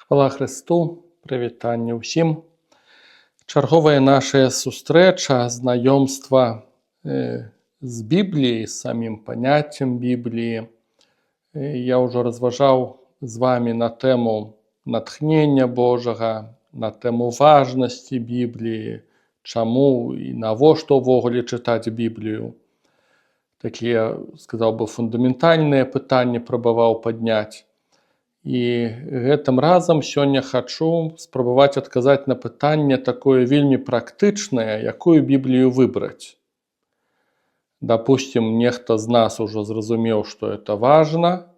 Хвала Христу, прывітанне ўсім. Чарговая наша сустрэча, знаёмства з Бібліяй, з самім паняццем Бібліі. Я ўжо разважаў з вамі на тэму натхнення Божага, на тэму важнасці Бібліі, чаму і навошта ўвогуле чытаць Біблію. Такія, сказаў бы, фундаментальныя пытанні прабаваў падняць. І гэтым разам сёння хачу спрабаваць адказаць на пытанне такое вельмі практычнае, якую Біблію выбраць. Дапусцім, нехта з нас ужо зразумеў, што это важна.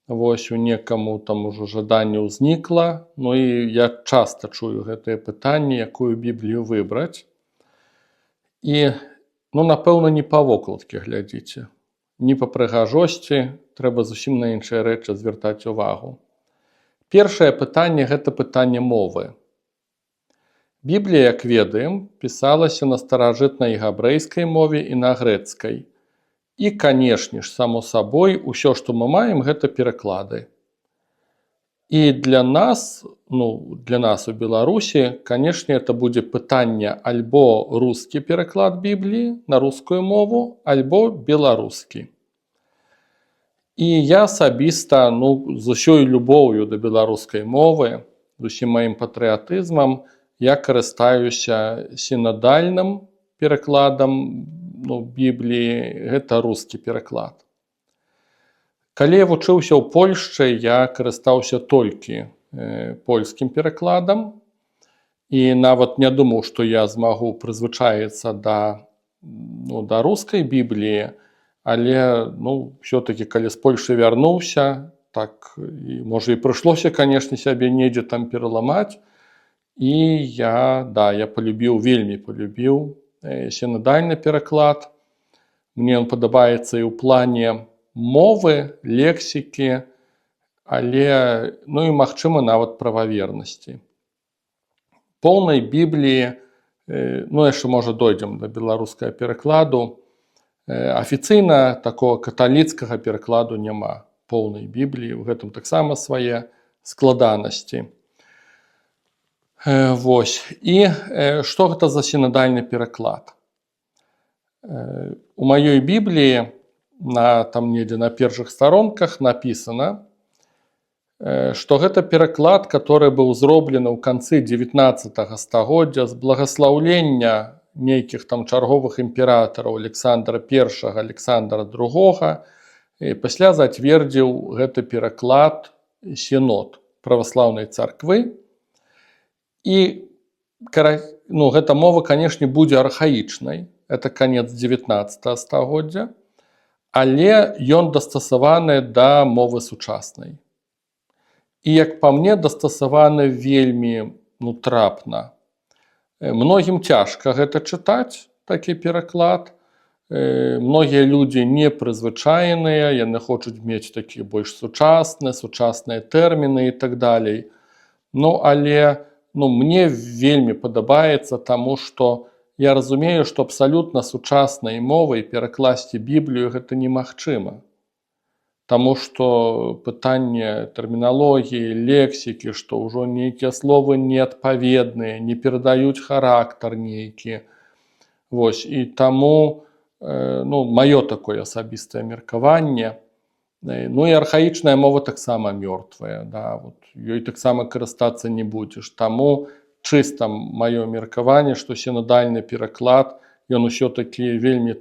Вось у некаму там ужо жаданне ўзнікла. Ну і я часта чую гэтае пытанне, якую Біблію выбраць. І, напэўна, не па вокладкі глядзіце. Не па прыгажосці, трэба зусім на іншыя рэчы звяртаць увагу. Першае пытанне – гэта пытанне мовы. Біблія, як ведаем, пісалася на старажытнай габрэйскай мове і на грэцкай. І, канешне ж, само сабой, усё, што мы маем, гэта пераклады. І для нас у Беларусі, канешне, это будзе пытанне альбо рускі пераклад Бібліі на рускую мову, альбо беларускі. І я асабіста, з усёй любоўю да беларускай мовы, з усім маім патрыятызмам, я карыстаюся сінадальным перакладам Бібліі, гэта рускі пераклад. Калі я вучыўся ў Польшчы, я карыстаўся толькі польскім перакладам і нават не думаў, што я змагу прызвычаіцца да рускай Бібліі, але ўсё-такі, калі з Польшчы вярнуўся, так, можа, і прыйшлося, канешне, сябе недзе там пераламаць, і я вельмі полюбіў сінадальны пераклад. Мне ён падабаецца і ў плане мовы, лексікі, але, і, магчыма, нават прававернасці. Поўнай Бібліі, яшчэ, можа, дойдзем да беларускага перакладу, афіцыйна такога каталіцкага перакладу няма поўнай Бібліі, у гэтым таксама свае складанасці. Вось. І што гэта за сінадальны пераклад? У маёй Бібліі недзе на першых старонках напісана, што гэта пераклад, который быў зроблены ў канцы 19 стагоддзя з благаслаўлення нейкіх там чарговых імператараў Александра I, Александра II, і пасля зацвердзіў гэты пераклад сінод праваслаўнай царквы. І гэта мова, канешне, будзе архаічнай, это канец 19 стагоддзя, але ён дастасаваны да мовы сучаснай. І, як па мне, дастасаваны вельмі трапна. Многім цяжка гэта чытаць, такі пераклад. Многія людзі не прызвычаеныя, яны хочуць мець такі больш сучасныя тэрміны і так далей. Але мне вельмі падабаецца, таму што я разумею, што абсалютна сучаснай мовай перакласці Біблію гэта немагчыма. Таму што пытанне тэрміналогіі, лексікі, што ўжо нейкія словы неадпаведныя, не перадаюць характар нейкі. Вось, і таму, маё такое асабістае меркаванне. І архаічная мова таксама мёртвая, ёй таксама карыстацца не будзеш. Таму чыста маё меркаванне, што сінадальны пераклад, ён усё-такі вельмі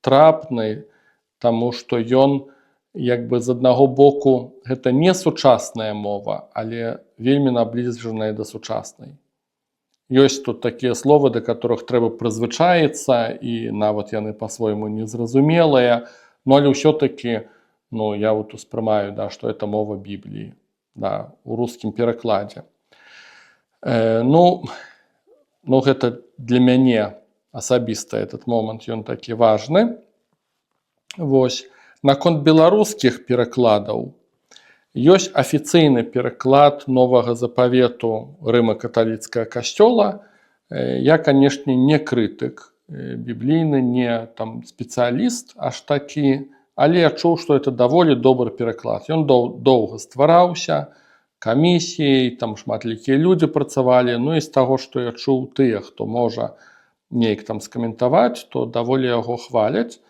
трапны, таму што ён, як бы, з аднаго боку, гэта не сучасная мова, але вельмі набліжаная да сучаснай. Ёсць тут такія словы, да которых трэба прызвычаіцца, і нават яны па-свойму незразумелыя, але ўсё-такі, я успрымаю, што это мова Бібліі, у рускім перакладзе. Гэта для мяне асабіста этот момант, ён такі важны. Вось. Наконт беларускіх перакладаў, ёсць афіцыйны пераклад Новага Запавету Рыма-каталіцкага касцёла. Я, канешне, не крытык біблійны, не спецыяліст аж такі, але я чуў, што это даволі добры пераклад. Ён доўга ствараўся, камісій, там шматлікія людзі працавалі. Ну і з таго, што я чуў, тыя, хто можа неяк там скаментаваць, то даволі яго хваляць.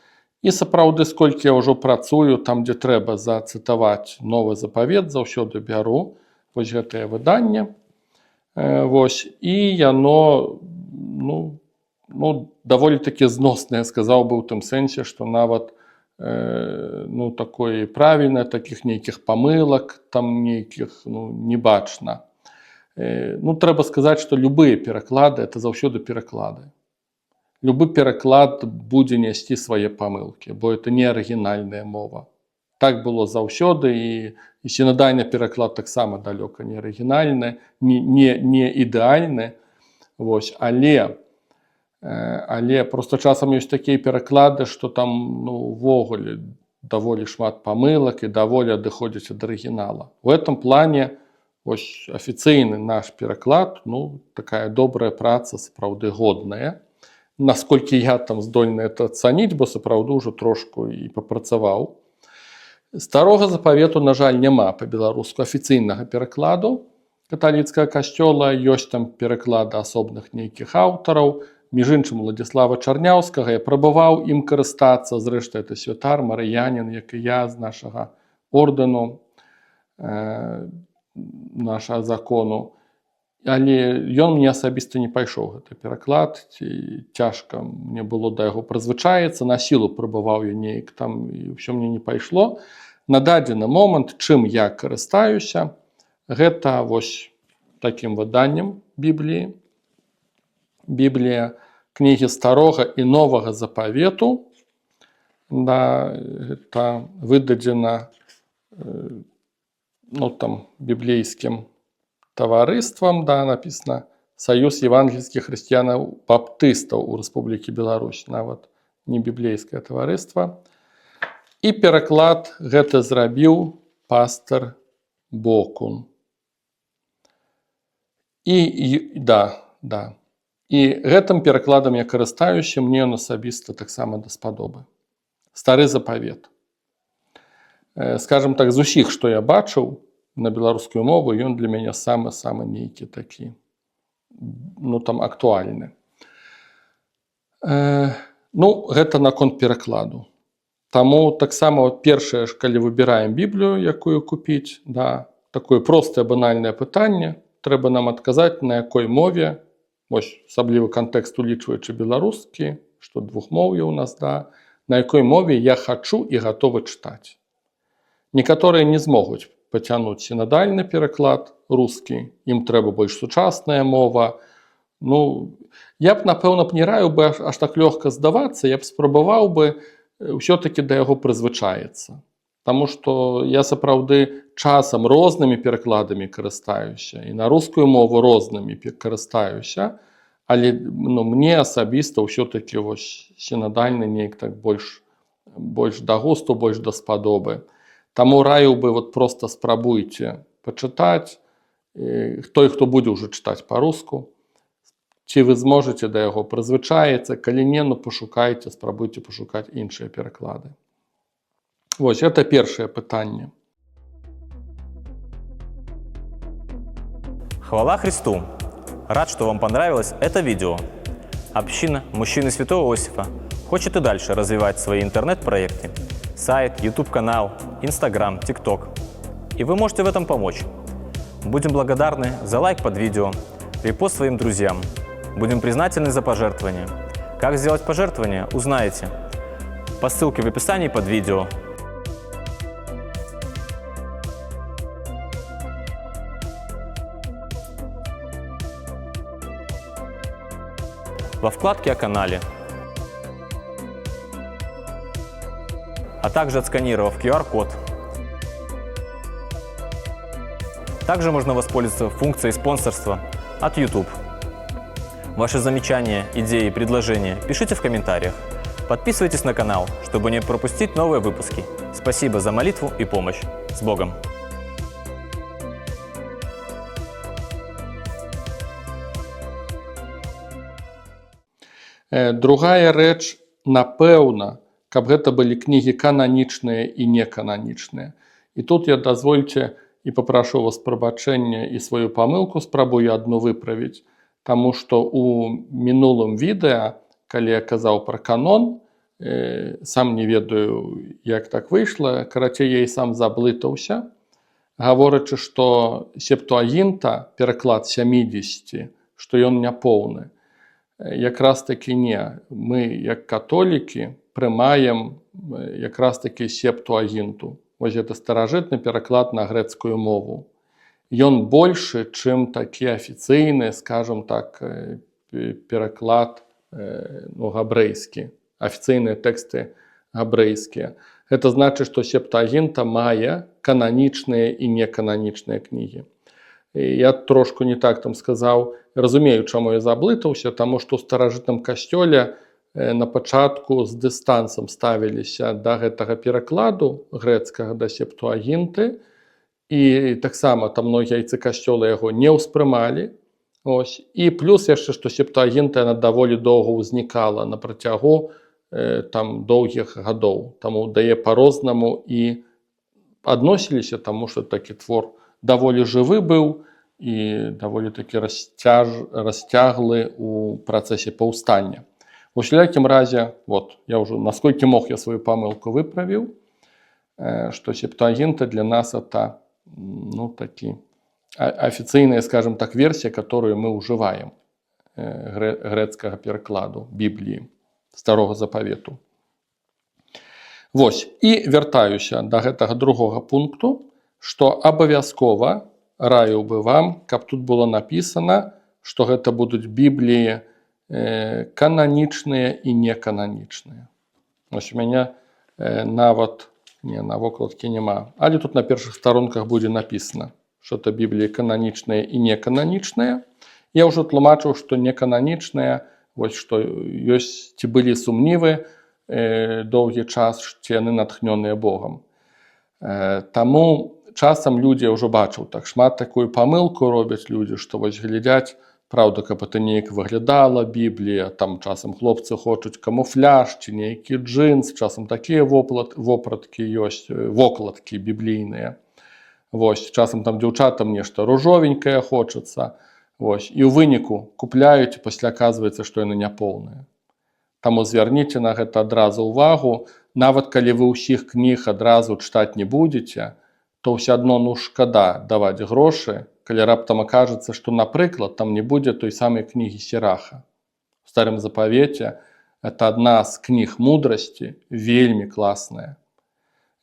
І сапраўды, сколькі я ўжо працую там, дзе трэба зацытаваць новы запавет, заўсёды бяру вось гэтае выданне. Вось, і яно даволі такі зноснае, сказаў бы, у тым сэнсе, што нават такое правільнае, такіх нейкіх памылак, там нейкіх не бачна. Трэба сказаць, што любыя пераклады это заўсёды пераклады. Любы пераклад будзе несці свае памылкі, бо это не арыгінальная мова. Так было заўсёды, і сінадальны пераклад таксама далёка не арыгінальны, не ідэальны. Вось, але просто часам ёсць такія пераклады, што там увогуле даволі шмат памылак і даволі адыходзяць ад арыгінала. У гэтым плане вось афіцыйны наш пераклад, такая добрая праца, сапраўды годная. Насколькі я там здольны это ацаніць, бо сапраўды ўжо трошку і папрацаваў. Старога запавету, на жаль, няма па-беларуску афіцыйнага перакладу каталіцкага касцёла, ёсць там пераклады асобных нейкіх аўтараў. Між іншым, Уладзіслава Чарняўскага, я прабаваў ім карыстацца, зрэшты, это святар, марыянін, як і я, з нашага ордэну, нашага закону. Але ён мне асабіста не пайшоў, гэты пераклад, цяжка мне было да яго прызвычаіцца, на сілу прабаваў я неяк там, і ўсё мне не пайшло. На дадзены момант, чым я карыстаюся, гэта вось такім выданнем Бібліі. Біблія, кнігі старога і новага запавету. Гэта выдадзена біблейскім таварыствам, напісана Саюз евангельскіх хрысціянаў-баптыстаў у Рэспублікі Беларусь, нават не біблейскае таварыства. І пераклад гэта зрабіў пастар Бокун. І гэтым перакладам я карыстаюся, мне ён асабіста таксама даспадобы. Стары запавет. Скажам так, з усіх, што я бачыў на беларускую мову, ён для мяне самы-самы нейкі такі, актуальны. Гэта наконт перакладу. Таму таксама першае, калі выбіраем Біблію, якую купіць, такое простае банальнае пытанне, трэба нам адказаць, на якой мове, вось асаблівы кантэкст улічваючы беларускі, што двухмоўе ў нас, на якой мове я хачу і гатовы чытаць. Некаторыя не змогуць пацянуць сінадальны пераклад рускі, ім трэба больш сучасная мова. Я б, напэўна, не раіў бы аж так лёгка здавацца, я б спрабаваў бы ўсё-такі да яго прызвычаіцца. Таму што я сапраўды часам рознымі перакладамі карыстаюся, і на рускую мову рознымі карыстаюся, але мне асабіста ўсё-такі сінадальны неяк так больш да густу, больш даспадобы. Таму раіў бы проста спрабуйце пачытаць, той, хто будзе ўжо чытаць па-руску, ці вы зможаце да яго прызвычаіцца, калі не, пашукайце, спрабуйце пашукаць іншыя пераклады. Вось, это першае пытанне. Хвала Христу! Рад, что вам понравилось это видео. Община «Мужчины Святого Иосифа» хочет и дальше развивать свои интернет-проекты. Сайт, YouTube-канал, Instagram, TikTok. И вы можете в этом помочь. Будем благодарны за лайк под видео, репост своим друзьям. Будем признательны за пожертвования. Как сделать пожертвование, узнаете по ссылке в описании под видео. Во вкладке о канале, а также отсканировав QR-код. Также можно воспользоваться функцией спонсорства от YouTube. Ваши замечания, идеи, предложения пишите в комментариях. Подписывайтесь на канал, чтобы не пропустить новые выпуски. Спасибо за молитву и помощь. С Богом! Другая рэч, напэўна, каб гэта былі кнігі кананічныя і некананічныя. І тут я, дазвольце, і папрашу вас прабачэння і сваю памылку спрабую адну выправіць, таму што у мінулым відэа, калі я казаў пра канон, сам не ведаю, як так выйшла, карацей, я і сам заблытаўся, гаворачы, што Септуагінта, пераклад 70, што ён няпоўны. Якраз такі не. Мы, як католікі, прымаем якраз такі Септуагінту. Вось гэта старажытны пераклад на грэцкую мову. Ён большы, чым такі афіцыйны, скажам так, пераклад габрэйскі, афіцыйныя тэксты габрэйскія. Гэта значыць, што Септуагінта мае кананічныя і некананічныя кнігі. Я трошку не так там сказаў, разумею, чаму я заблытаўся, таму што ў старажытным касцёле на пачатку з дыстансам ставіліся да гэтага перакладу грэцкага да Септуагінты, і таксама там многія айцы касцёла яго не ўспрымалі. Ось. І плюс яшчэ, што Септуагінта яна даволі доўга ўзнікала на працягу там доўгіх гадоў. Таму дае па-рознаму і адносіліся, таму што такі твор даволі жывы быў і даволі такі расцяглы ў працэсе паўстання. У усялякім разе, вот, я ўжо насколькі мог я сваю памылку выправіў, што Септуагінта для нас это, ну, такі официальная, скажем так, версия, которую мы уживаем грецкого перекладу Библии, Старого Заповету. Вось, і вяртаюся до гэтага другого пункту, што абавязкова раю бы вам, каб тут было написано, што гэта будуць Бібліі кананічныя і некананічныя. Ось у мяне нават, не, на вокладкі няма, але тут на першых старонках будзе написано, што это Бібліі кананічныя і некананічныя. Я ўжо тлумачыў, што некананічныя, вось што ёсць, ці былі сумнівы доўгі час, ці яны натхнёныя Богам. Таму часам людзі, я ўжо бачыў, так шмат такую памылку робяць людзі, што вось глядяць, праўда, каб это неяк выглядала Біблія, там часам хлопцы хочуць камуфляж, ці нейкі джинс, часам такія вопраткі ёсць, вокладкі біблійныя. Вось, часам там дзяўчатам нешта ружовенькае хочацца. Вось, і ў выніку купляюць, і пасля аказваецца, што яны няпоўныя. Таму звярніце на гэта адразу ўвагу. Нават калі вы ўсіх кніг адразу чытаць не будзеце, то ўсё адно, ну, шкада даваць грошы, калі раптам акажацца, што, напрыклад, там не будзе той самай кнігі Сіраха. У Старым Запавеце это адна з кніг мудрасці, вельмі класная.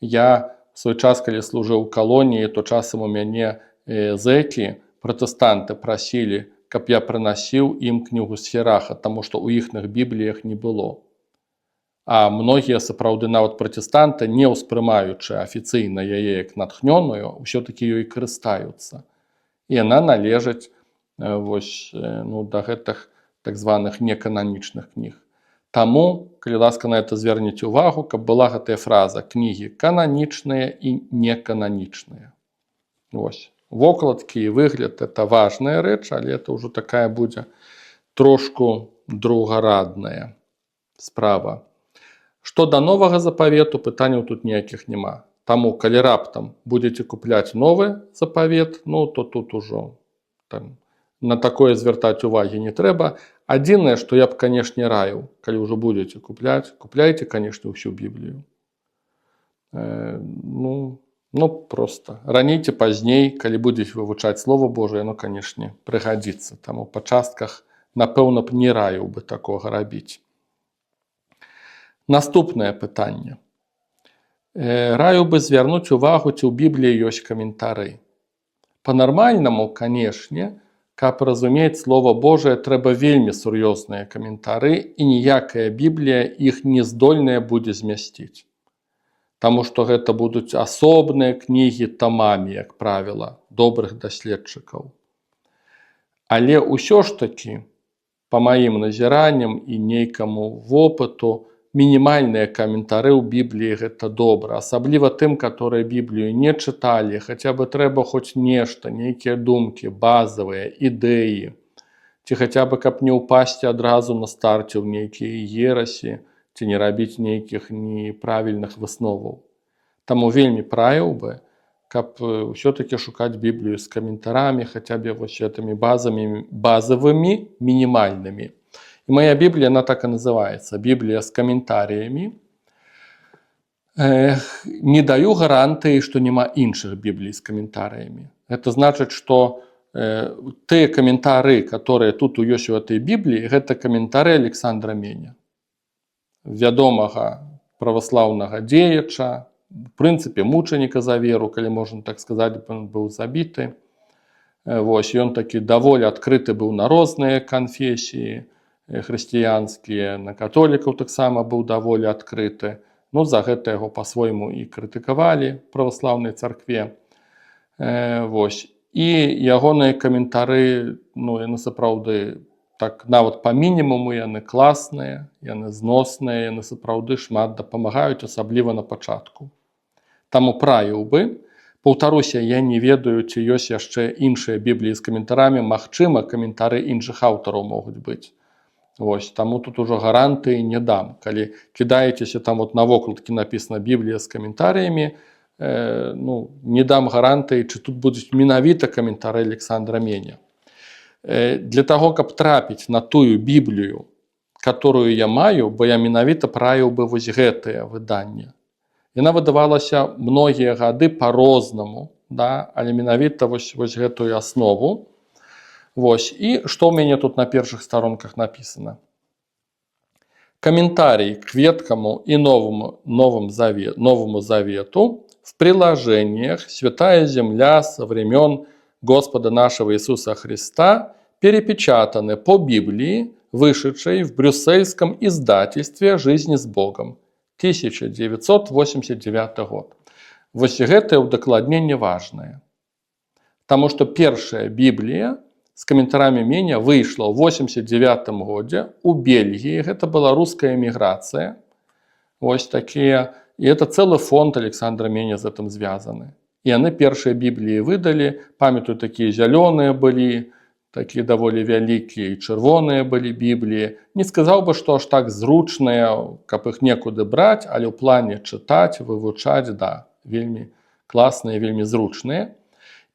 Я в свой час, калі служыў у калоніі, то часам у мяне зэкі, пратэстанты прасілі, каб я прынасіў ім кнігу Сіраха, таму што ў іхных бібліях не было. А многія сапраўды нават пратэстанты, не ўспрымаючы афіцыйна яе як натхнёную, ўсё-такі ёй карыстаюцца. І яна належыць вось, ну, да гэтых так званых некананічных кніг. Таму, калі ласка, на это зверніце ўвагу, каб была гэтая фраза «кнігі кананічныя і некананічныя». Вось. Вокладкі і выгляд – это важная рэч, але это ўжо такая будзе трошку другарадная справа. Што да Новага Запавету, пытанняў тут ніякіх няма. Таму, калі раптам будзеце купляць новы запавет, ну, то тут ужо там, на такое звяртаць увагі не трэба. Адзінае, што я б, канешне, раіў, калі ўжо будзеце купляць, купляйце, канешне, ўсю Біблію. Ну, проста. Раней ці пазней, калі будзеце вывучаць Слова Божае, ну, канешне, прыгадзіцца. Таму па частках, напэўна б, не раіў бы такога рабіць. Наступнае пытанне. Раю бы звярнуць увагу, ці ў Бібліі ёсць каментары. Па-нармальнаму, канешне, каб разумець Слова Божае, трэба вельмі сур'ёзныя каментары, і ніякая Біблія іх не здольная будзе змясціць. Таму што гэта будуць асобныя кнігі тамамі, як правіла, добрых даследчыкаў. Але ўсё ж такі, па маім назіранням і нейкаму вопыту, мінімальныя каментары ў Бібліі гэта добра, асабліва тым, которые Біблію не чыталі, хаця бы трэба хоць нешта, нейкія думкі, базавыя, ідэі, ці хаця бы каб не ўпасці адразу на старце ў нейкія ерасі, ці не рабіць нейкіх неправільных высноваў. Таму вельмі праіў бы, каб ўсё-таки шукаць Біблію з каментарамі, хаця б вось гэтымі базавымі, мінімальнымі. І моя Біблія, она так і называецца. Біблія з каментарыямі. Не даю гарантыі, што няма іншых Біблій з каментарыямі. Гэта значыць, што тыя каментары, которые тут ёсць у этой Бібліі, гэта каментары Александра Меня, вядомага праваслаўнага дзеяча, в прынцыпе, мучаніка за веру, калі можна так сказаць, ён быў забіты. Вось, ён такі даволі адкрыты быў на розныя канфесіі хрысціянскія, на католікаў таксама быў даволі адкрыты. Ну, за гэта яго па-свойму і крытыкавалі праваслаўнай царкве. Вось. І ягоныя каментары, ну, яны сапраўды, так, нават па мінімуму яны класныя, яны зносныя, яны сапраўды шмат дапамагаюць, асабліва на пачатку. Таму праіў бы, паўтаруся, я не ведаю, ці ёсць яшчэ іншыя Бібліі з каментарамі, магчыма, каментары іншых аўтараў могуць быць. Вось, таму тут ужо гарантыі не дам. Калі кідаецеся, там от на вокладкі напісана Біблія з каментарыямі, ну, не дам гарантыі, чи тут будуць менавіта каментары Александра Меня. Для таго, каб трапіць на тую Біблію, которую я маю, бо я менавіта правіў бы вось гэтае выданне. Яна выдавалася многія гады по-рознаму, да? Але менавіта вось гэтую аснову. Вось. І што ў мяне тут на першых старонках напісана? Комментарий к Ветхому и Новому Завету в приложениях «Святая земля со времен Господа нашего Иисуса Христа» перепечатаны по Библии, вышедшей в брюссельском издательстве «Жизнь с Богом» 1989 год. Вось гэтае ўдакладненне важнае. Таму што першая Біблія з каментарамі Меня выйшла ў 1989 годзе у Бельгіі. Гэта была руская эміграцыя. Вось такія. І это цэлы фонд Александра Меня з гэтым звязаны. І яны першыя Бібліі выдалі. Памятаю, такія зялёныя былі, такія даволі вялікія і чырвоныя былі Бібліі. Не сказаў бы, што аж так зручныя, каб іх некуды браць, але ў плане чытаць, вывучаць, да, вельмі класныя, вельмі зручныя.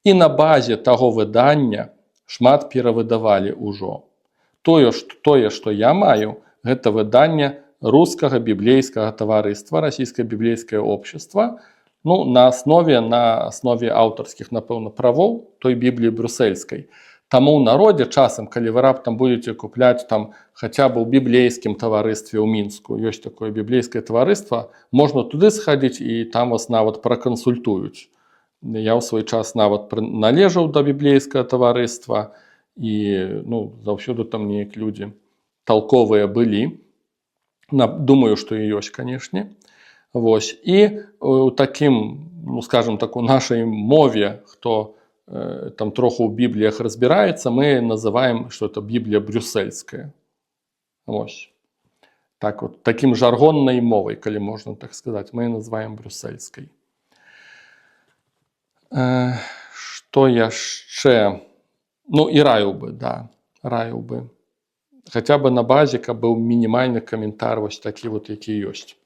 І на базе таго выдання шмат перавыдавалі ўжо. Тое, што я маю, гэта выданне рускага біблейскага таварыства, расійскае біблейскае общества, ну, на аснове аўтарскіх, напэўна, правоў той Бібліі брюссельскай. Таму ў народзе часам, калі вы раптам будете купляць там хаця бы ў біблейскім таварыстве ў Мінску, ёсць такое біблейскае таварыства, можна туды схадзіць і там вас нават пракансультуюць. Я ў свой час нават належаў да біблейскага таварыства і, ну, заўсёды там неяк людзі талковыя былі. Думаю, што і ёсць, канешне. Вось. І у такім, ну, скажем так, у нашай мове, хто там троху ў Бібліях разбіраецца, мы называем, што это Біблія брюссельская. Вось. Так вот, такім жаргоннай мовай, калі можна так сказаць, мы называем брюссельскай. Што яшчэ? Ну, і раіў бы, да, раіў бы. Хаця бы на базе, каб быў мінімальны каментар вось такі вот, які ёсць.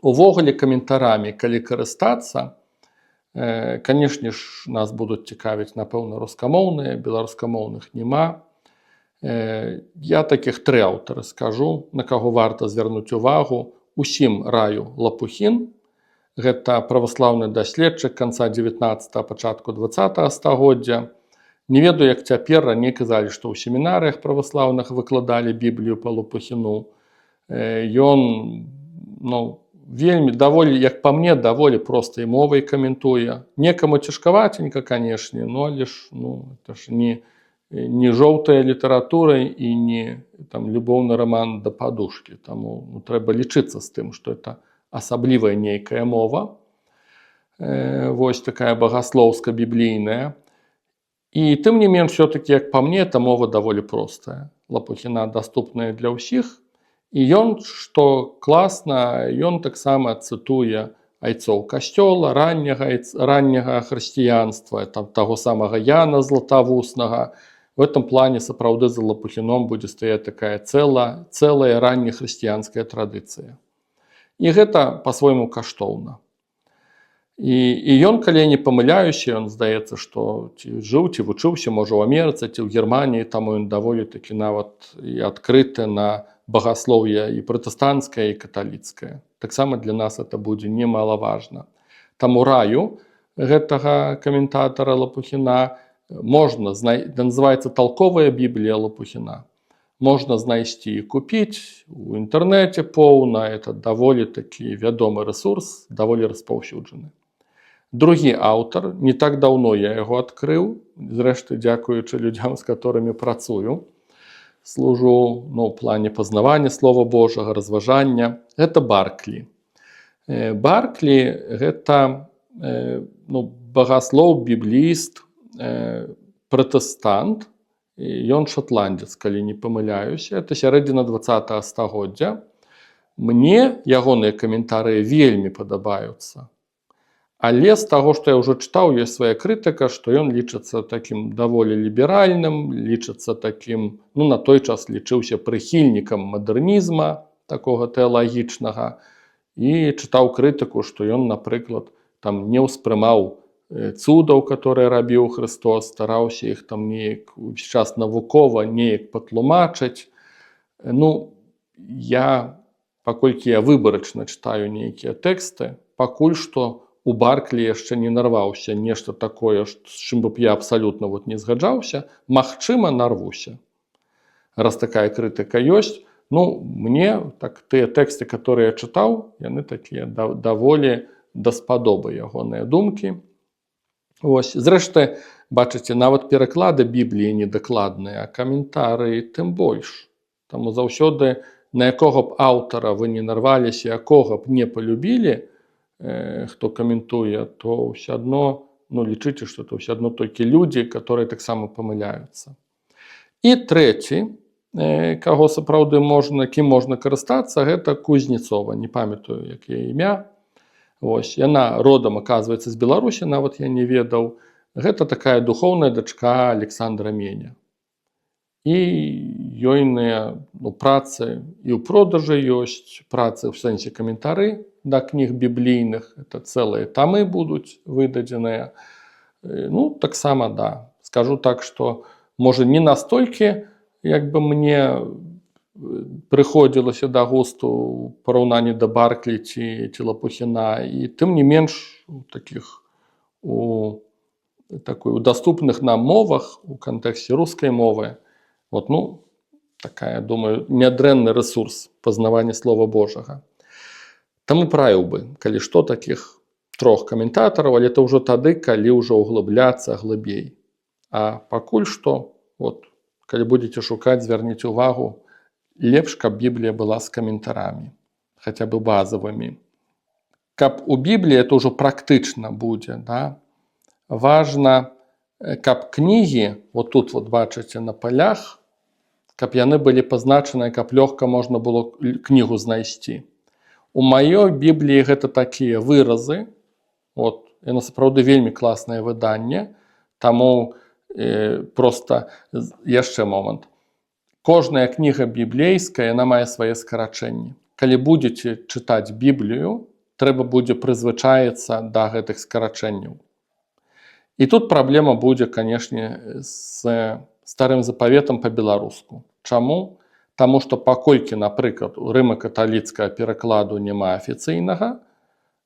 Увогуле каментарамі, калі карыстацца, канешне ж, нас будуць цікавіць, напэўна, рускамоўныя, беларускамоўных няма. Я такіх 3 аўтары скажу, на каго варта звярнуць увагу. Усім раю Лапухін. Гэта праваслаўны даследчык канца 19-го, пачатку 20-го стагоддзя. Не ведаю, як цяпер, раней казалі, што ў семінарыях праваслаўных выкладалі Біблію па Лопухіну. Ён, ну, вельмі, даволі, як па мне, даволі простай мовай каментуе. Некаму цяжкаватенька, канешне, но але ж, ну, это ж не жоўтая літаратура і не там любоўны роман да падушкі. Таму, ну, трэба лічыцца з тым, што это асаблівая нейкая мова. Вось такая багаслоўска-біблійная. І тым не менш, все-таки, як па мне, эта мова даволі простая. Лопухіна даступная для ўсіх. І ён, што класна, ён таксама цытуе айцоў касцёла, ранняга хрысціянства, таго самага Яна Златавуснага. В этом плане сапраўды за Лопухіном будзе стаяць такая цэлая раннехрысціянская традыцыя. І гэта па-свойму каштоўна. І ён, калі я не памыляюся, ён здаецца, што ці жыў, ці вучыўся, можа, ў Амерыцы, ці ў Германіі, таму ён даволі такі нават і адкрыты на багаслоўе і пратэстанцкае, і каталіцкае. Таксама для нас это будзе немалаважна. Таму раю гэтага каментатара Лопухіна можна знайсці, называецца «Толковая Біблія Лопухіна». Можна знайсці і купіць у інтэрнэце поўна, это даволі такі вядомы рэсурс, даволі распаўсюджаны. Другі аўтар, не так даўно я яго адкрыў, зрэшты, дзякуючы людзям, з которымі працую, служу ў плане пазнавання Слова Божага, разважання, гэта Барклі. Барклі гэта багаслоў, біблііст, пратэстант, ён шатландец, калі не памыляюся, это сярэдзіна 20-го стагоддзя. Мне ягоныя каментарыі вельмі падабаюцца. Але з таго, што я ўжо чытаў, ёсць свая крытыка, што ён лічыцца такім даволі ліберальным, лічыцца такім, на той час лічыўся прыхільнікам мадэрнізма, такога тэалагічнага, і чытаў крытыку, што ён, напрыклад, там не ўспрымаў цудаў, которые рабіў Христос, стараўся іх там неяк увесь час навукова неяк патлумачыць. Паколькі я выбарачна чытаю нейкія тэксты, пакуль што у Барклі яшчэ не нарваўся нешта такое, з чым бы я абсалютна не згаджаўся, магчыма, нарвуся. Раз такая крытыка ёсць, мне тыя тэксты, которые я чытаў, яны такія даволі даспадобы ягоныя думкі. Зрэшты, бачыце, нават пераклады Бібліі недакладныя, а каментарыі тым больш. Таму заўсёды, на якога б аўтара вы не нарваліся, якога б не палюбілі, хто каментуе, то ўсё адно, лічыце, што это ўсё адно толькі людзі, которые таксама памыляюцца. І трэці, каго сапраўды кім можна карыстацца, гэта Кузнецова, не памятаю, як яе імя. Яна родам, аказваецца, з Беларусі, нават я не ведаў. Гэта такая духоўная дачка Александра Меня. І ёйныя працы і ў продажы ёсць, працы ў сэнсе каментары да кніг біблійных, это цэлыя тамы будуць выдадзеныя. Таксама, да, скажу так, што, можа, не настолькі, як бы мне прыходзілася да густу ў параўнанні да Барклі ці Лопухіна, і тым не менш у даступных нам мовах, у кантэксце рускай мовы, такая, думаю, нядрэнны рэсурс пазнавання Слова Божага. Таму правіў бы, калі што, такіх 3 каментатараў, але это ўжо тады, калі ўжо углыбляцца глыбей. А пакуль што, калі будзеце шукаць, звярніце ўвагу, лепш, каб Біблія была з каментарамі, хаця бы базавымі. Каб у Бібліі это ўжо практычна будзе, да? Важна, каб кнігі, тут бачыце на палях, каб яны былі пазначаныя, каб лёгка можна было кнігу знайсці. У маёй Бібліі гэта такія выразы, яно сапраўды вельмі класнае выданне, таму проста яшчэ момант. Кожная кніга біблейская, яна мае свае скарачэнні. Калі будзеце чытаць Біблію, трэба будзе прызвычаіцца да гэтых скарачэнняў. І тут праблема будзе, канешне, з Старым Запаветам па-беларуску. Чаму? Таму што паколькі, напрыклад, у рыма-каталіцкага перакладу няма афіцыйнага,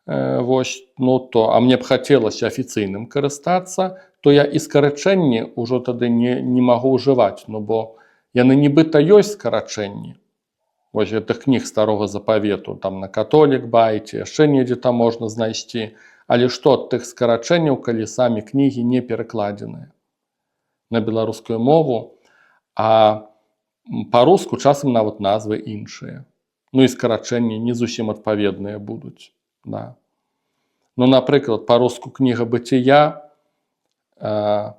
а мне б хацелася афіцыйным карыстацца, то я і скарачэнні ўжо тады не магу ўжываць, бо яны нібыта ёсць скарачэнні. Гэтых кніг Старога Запавету, там на католік байце, яшчэ недзе там можна знайсці, але што ад тых скарачэнняў, калі самі кнігі не перакладзеныя на беларускую мову, а па-руску часам нават назвы іншыя. І скарачэнні не зусім адпаведныя будуць. Напрыклад, па-руску кніга быцця, а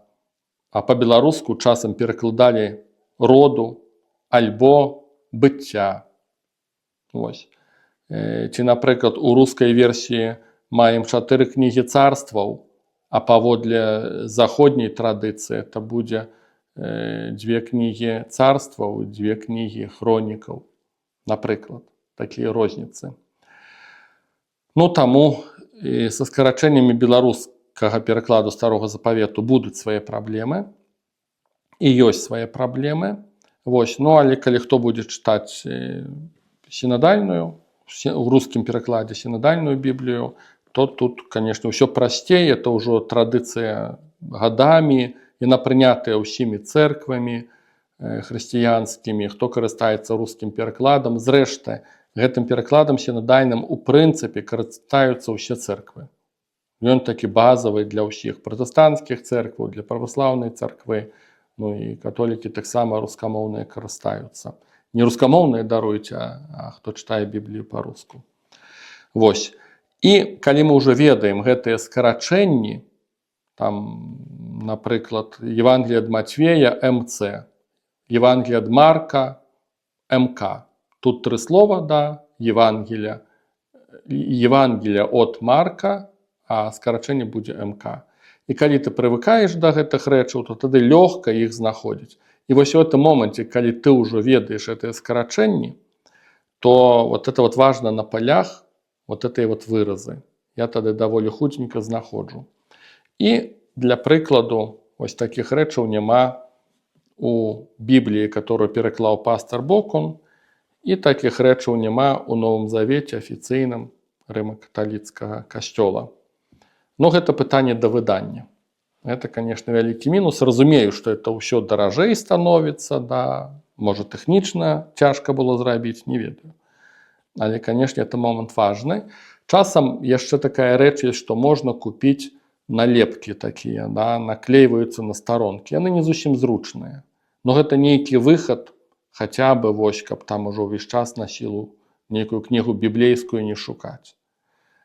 па-беларуску часам перакладалі роду альбо быцця. Ці, напрыклад, у рускай версіі маем 4 кнігі царстваў, а паводле заходняй традыцыі это будзе 2 кнігі царстваў, 2 кнігі хронікаў, напрыклад, такія розніцы. Таму і са скарачэннямі беларускага перакладу старога запавету будуць свае праблемы, і ёсць свае праблемы. Вось. Ну, але калі хто будзе чытаць сінадальную, в рускім перакладзе сінадальную Біблію, то тут, конечно, ўсё прасцей, это ўжо традыцыя гадамі, яна прынятая ўсімі цэрквамі хрысціянскімі, хто карыстаецца рускім перакладам. Зрэшты, гэтым перакладам сінадальным у прынцыпе карыстаюцца ўсе цэрквы. Ён такі базавы для ўсіх пратэстанцкіх цэркваў, для праваслаўнай царквы, ну і католікі таксама рускамоўныя карыстаюцца. Не рускамоўныя, даруйце, а хто чытае Біблію па-руску. Вось. І калі мы ўжо ведаем гэтыя скарачэнні, там, напрыклад, Евангелие ад Матвея МЦ, Евангелие ад Марка МК. Тут 3 слова, да, Евангелие от Марка, а скарачэнне будзе МК. І калі ты прывыкаеш да гэтых рэчаў, то тады лёгка іх знаходзіць. І вось у гэтым моманце, калі ты ўжо ведаеш гэтыя скарачэнні, то вот это вот важно на полях, вот этой вот выразы. Я тады даволі хутенька знаходжу. І для прыкладу, вось такіх рэчаў няма у Бібліі, которую пераклаў пастор Бокун, і такіх рэчаў няма у Новым Завеце афіцыйным рыма-каталіцкага касцёла. Но гэта пытанне да выдання. Это, конечно, вялікі мінус. Разумею, што это ўсё даражэй становіцца, да, можа, тэхнічна цяжка было зрабіць, не ведаю. Але, конечно, это момант важны. Часам яшчэ такая рэч ёсць, што можна купіць налепкі такія, да, наклейваюцца на старонкі. Яны не зусім зручныя. Но гэта нейкі выхад, хаця бы, вось, каб там ужо ўвесь час на сілу нейкую кнігу біблейскую не шукаць.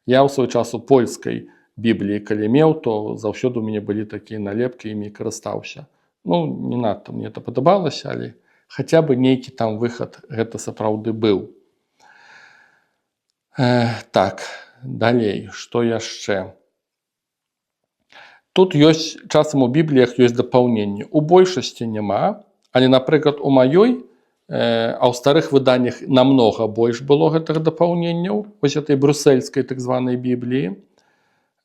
Я ў свой час у польскай Бібліі, калі меў, то заўсёды у мяне былі такія налепкі, імі карыстаўся. Ну, не надта мне это падабалася, але хаця бы нейкі там выхад гэта сапраўды быў. Так, далей, што яшчэ? Тут ёсць, часам у Бібліях ёсць дапаўненні. У большасці няма, але, напрыклад, у маёй, а ў старых выданнях намнога больш было гэтых дапаўненняў, вось этой брусельскай так званай Бібліі.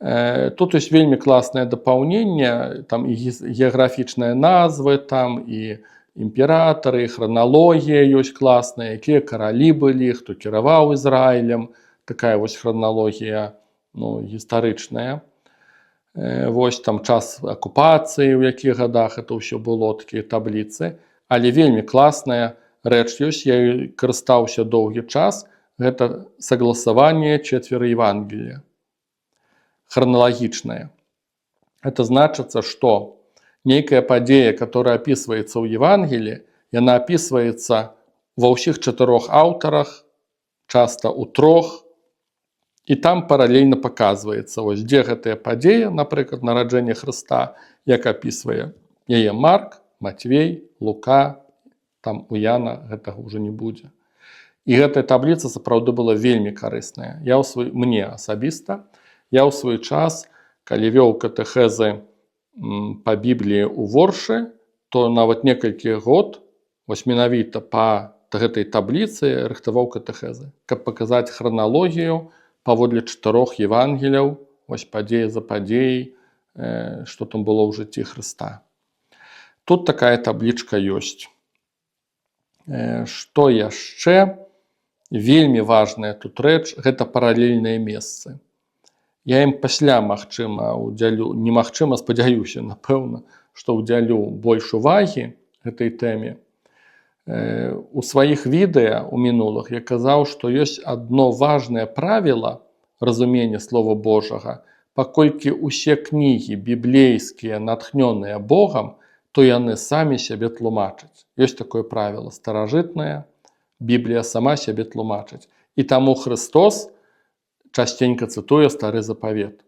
Тут ёсць вельмі класнае дапаўненне, там і геаграфічныя назвы, там і імператары, і храналогія ёсць класная, якія каралі былі, хто кіраваў Ізраілем, такая вось храналогія, ну, гістарычная. Вось там час акупацыі, у якіх гадах это ўсё было, такія табліцы. Але вельмі класная рэч ёсць, я ёй карыстаўся доўгі час, гэта согласаванне 4 Евангелия. Хроналагічная. Это значыцца, што нейкая падзея, которая описывается ў Евангелии, яна описывается ва ўсіх 4 аўтарах, часта ў 3, і там паралельна паказваецца, вось дзе гэтая падзея, напрыклад, нараджэнне Хрыста, як опісвае яе Марк, Матвей, Лука, там у Яна гэтага ўжо не будзе. І гэтая табліца сапраўды была вельмі карысная. Мне асабіста, я ў свой час, калі вёў катэхезы па Бібліі ў Воршы, то нават некалькі год, вось менавіта па гэтай табліцы рыхтаваў катэхезы, каб паказаць храналогію паводле 4 Евангелияў, вось падзея за падзеяй, што там было ў жыцці Хрыста. Тут такая таблічка ёсць. Што яшчэ? Вельмі важная тут рэч, гэта паралельныя месцы. Я ім пасля, магчыма, удзялю, немагчыма, спадзяюся, напэўна, што ўдзялю больш увагі гэтай тэме. У сваіх відэа у мінулых я казаў, што ёсць адно важнае правіла разумення Слова Божага, паколькі ўсе кнігі біблейскія, натхнёныя Богам, то яны самі сябе тлумачаць. Ёсць такое правіла старажытнае, Біблія сама сябе тлумачыць. І таму Христос частенька цытуе Стары Запавет.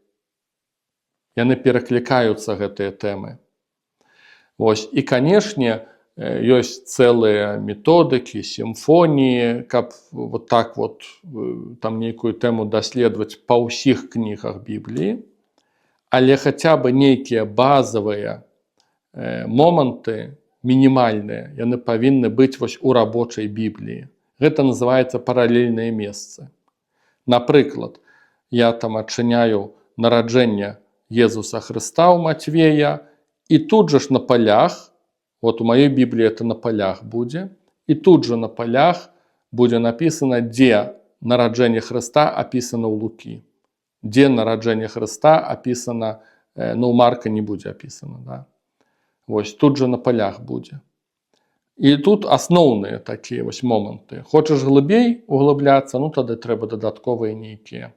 Яны пераклікаюцца, гэтыя тэмы. Вось. І, канешне, ёсць цэлыя методыкі, сімфоніі, каб вот так вот там нейкую тэму даследаваць па ўсіх кнігах Бібліі, але хаця бы нейкія базавыя моманты мінімальныя, яны павінны быць вось у рабочай Бібліі. Гэта называецца паралельныя месцы. Напрыклад, я там адчыняю нараджэнне Езуса Хрыста ў Матвея, і тут же ж на полях, вот у моей Библии это на полях будет, и тут же на полях будет написано, где нараджение Христа описано у Луки, где нараджение Христа описано, ну, у Марка не будет описано, да. Вот, тут же на полях будет. И тут основные такие вот моменты. Хочешь глубей углубляться, ну, тогда треба додатковые некие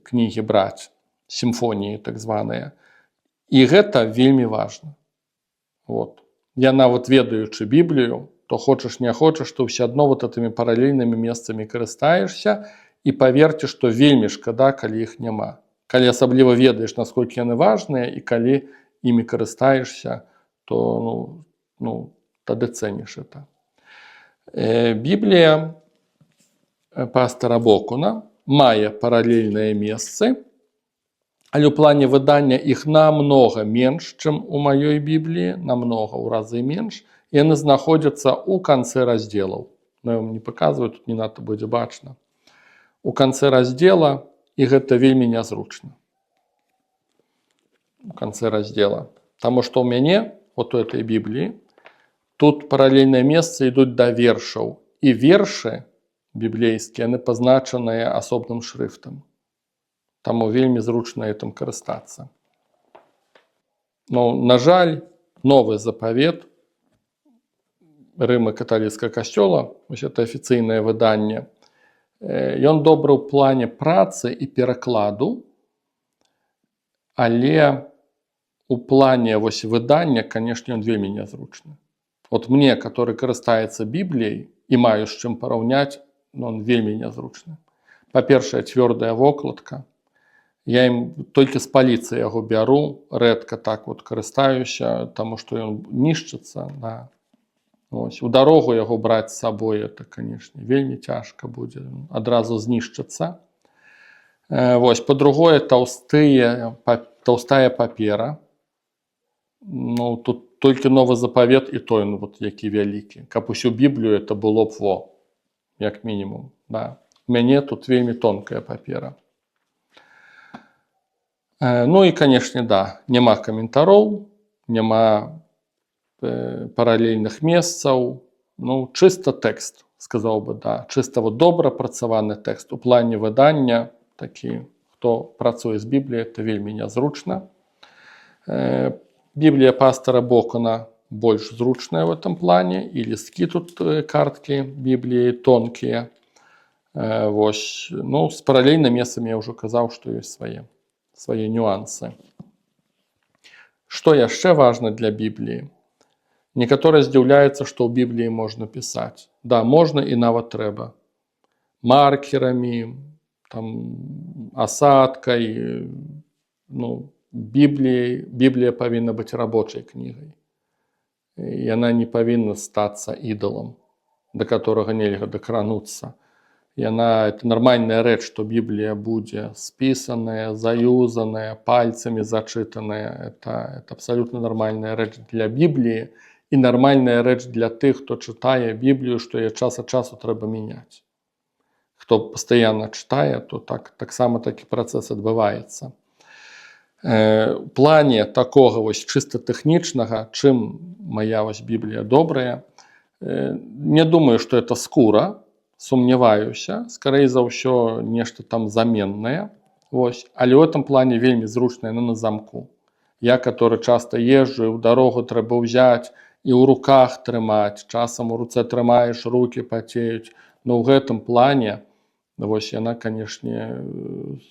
книги брать, симфонии так званые. І гэта вельмі важна. Вот. Я нават ведаючы Біблію, то хочаш не хочаш, то ўсё адно вот этими паралельнымі месцамі карыстаешся, і паверце, што вельмі шкада, калі іх няма. Калі асабліва ведаеш, насколькі яны важныя, і калі імі карыстаешся, то тады цэніш это. Біблія пастора Бокуна мае паралельныя месцы, але ў плане выдання іх намнога менш, чым у маёй Бібліі, намнога ў разы менш. Яны знаходзяцца ў канцы раздзелаў. Ну, я вам не паказваю, тут не надта будзе бачна. У канцы раздзела, і гэта вельмі нязручна. У канцы раздзела. Таму што ў мяне, вот у этой Бібліі, тут паралельныя месцы ідуць да вершаў. І вершы біблейскія, яны пазначаныя асобным шрыфтам. Таму вельмі зручна этим карыстацца. Но, на жаль, новы запавет Рыма-каталіцкага касцёла, вось это афіцыйнае выданне, ён добры ў плане працы і перакладу, але у плане вось выдання, канешне, ён вельмі нязручны. Вот мне, который карыстаецца Бібліяй і маю з чым параўняць, он вельмі нязручны. Па-першае, цвёрдая вокладка. Я ім толькі з паліцыі яго бяру, рэдка так вот карыстаюся, таму што ён нішчыцца. Да. Ось. У дарогу яго браць з сабой, это, канешне, вельмі цяжка будзе, адразу знішчыцца. Вось. Па-другое, таўстая папера. Ну, тут толькі новы запавет, і той, ну, вот, які вялікі. Каб усю Біблію это было б як мінімум. Да. У мяне тут вельмі тонкая папера. Ну і, канешне, да, няма каментароў, няма паралельных месцаў, ну, чыста тэкст, сказаў бы, да, чыста вот добра працаваны тэкст. У плане выдання, такі, хто працуе з Бібліяй, это вельмі нязручна. Біблія пастора Бокуна больш зручная в этом плане, і лісткі тут, карткі Бібліі тонкія. Вось, ну, з паралельнымі месцамі я ўжо казаў, што ёсць свае нюансы. Што яшчэ важна для Бібліі? Некаторыя здзіўляюцца, што ў Бібліі можна пісаць. Да, можна і нават трэба. Маркерамі, там, асадкай. Ну, Біблія павінна быць рабочай кнігай. Яна не павінна стацца ідалам, да которага нельга дакрануцца. Это нармальная рэч, што Біблія будзе спісаная, заюзаная, пальцамі зачытаная. Это абсолютно нармальная рэч для Бібліі і нармальная рэч для тых, хто чытае Біблію, што яе час ад часу трэба мяняць. Хто пастаянна чытае, то таксама такі працэс адбываецца. У плане такога вось чыста тэхнічнага, чым моя вось Біблія добрая, не думаю, што это скура, сумняваюся, скорей за ўсё нешта там заменнае. Вось. Але ў этом плане вельмі зручна яна на замку. Я, который часто езжу, ў дарогу трэба ўзяць і ў руках трымаць. Часам у руцэ трымаеш, рукі пацеюць. Но ў гэтым плане, вось яна, канешне,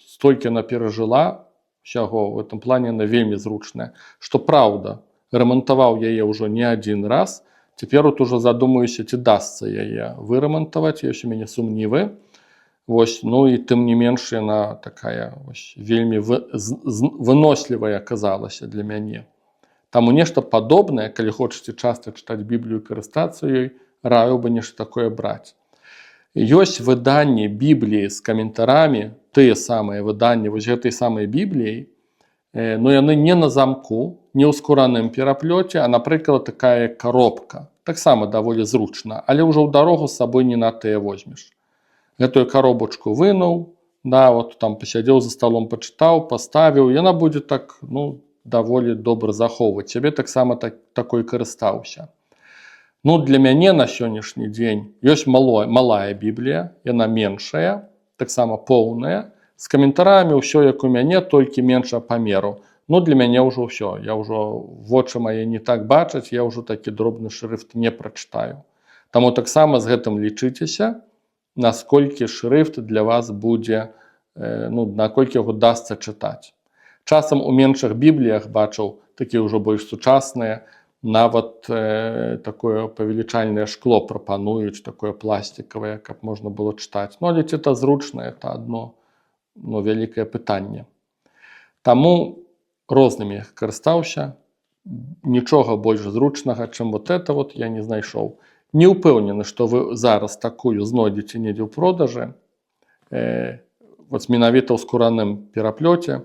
столькі яна перажыла ўсяго, в этом плане яна вельмі зручная. Што праўда, рамантаваў яе ўжо не адзін раз. Цяпер вот уже задумаюся, ці дасца яе вырамантаваць, ёсць у мяне сумнівы. Вось, ну і тым не менш яна такая вось, вельмі вынослівая аказалася для мяне. Таму нешта падобнае, калі хочаце часта чытаць Біблію і карыстацца ёй, раю бы нешта такое браць. Ёсць выданні Бібліі з каментарамі, тыя самыя выданні вось гэтай самай Бібліяй, но яны не на замку, не ў скураным пераплёце, а, напрыклад, такая коробка. Таксама даволі зручна, але ўжо ў дарогу з сабой не надта возьмеш. Гэтую коробочку вынуў, да, вот там посядзеў за столом, пачытаў, паставіў, яна будзе так, ну, даволі добра захоўваць цябе, таксама такой карыстаўся. Ну, для мяне на сённяшні дзень ёсць малая Біблія, яна меншая, таксама поўная, з каментарамі ўсё як у мяне, толькі меншага памеру. Ну, для мяне ўжо ўсё, я ўжо вочы мае не так бачаць, я ўжо такі дробны шрыфт не прачытаю. Таму таксама з гэтым лічыцеся, насколькі шрыфт для вас будзе, ну, наколькі яго дасца чытаць. Часам у меншых бібліях бачыў, такія ўжо больш сучасныя, нават такое павелічальнае шкло прапануюць, такое пластикавае, каб можна было чытаць. Ну, але ці это зручна, это адно, ну, вялікае пытанне. Таму рознымі карыстаўся, нічога больш зручнага, чым вот это вот я не знайшоў. Не ўпэўнены, што вы зараз такую знойдзеце недзе ў продажы, вот менавіта ў скураным пераплёце.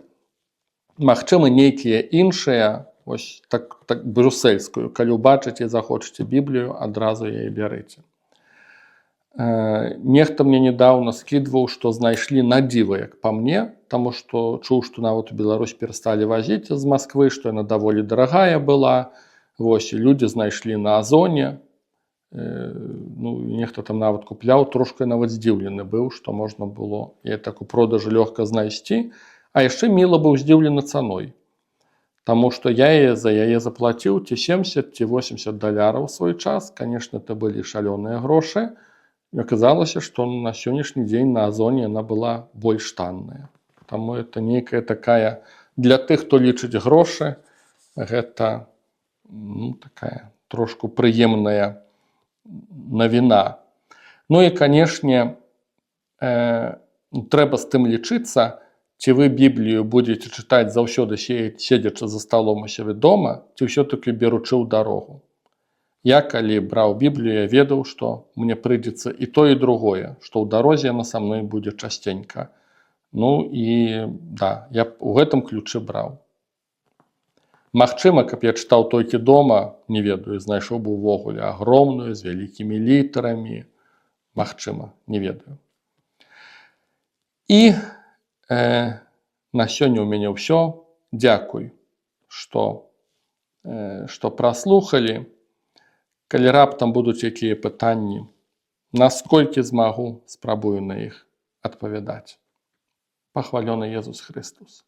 Магчыма, нейкія іншыя, ось так брюссельскую, калі ўбачыце і захочаце Біблію, адразу яе бярыце. Нехта мне недавно скидываў, што знайшлі на дзіва, як па мне, таму што чуў, што нават у Беларусь перасталі вазіць з Масквы, што яна даволі дарагая была. Вось, і людзі знайшлі на Азоне. Ну, нехта там нават купляў, трошки нават здзіўлены быў, што можна было яе так у продажы лёгка знайсці. А яшчэ міла быў здзіўлены цаной. Таму што я за яе заплаціў ці 70, ці 80 даляраў свой час. Канешне, это былі шалёныя грошы. І аказалася, што на сённяшні дзень на Азоне яна была больш танная. Таму это нейкая такая, для тых, хто лічыць грошы, гэта, ну, такая трошку прыемная навіна. Ну і, канешне, трэба з тым лічыцца, ці вы Біблію будзеце чытаць заўсёды седзячы за сталом у сябе дома, ці ўсё-таки беручы ў дарогу. Я, калі браў Біблію, я ведаў, што мне прыйдзецца і то, і другое, што ў дарозе яна са мной будзе частенька. Ну і, да, я ў гэтым ключы браў. Магчыма, каб я чытаў толькі дома, не ведаю, знайшоў бы увогуле агромную, з вялікімі літарамі. Магчыма, не ведаю. І на сёння ў мяне ўсё. Дзякуй, што праслухалі. Калі раптам будуць якія пытанні, насколькі змагу, спрабую на іх адпавядаць. Пахвалёны Езус Христос.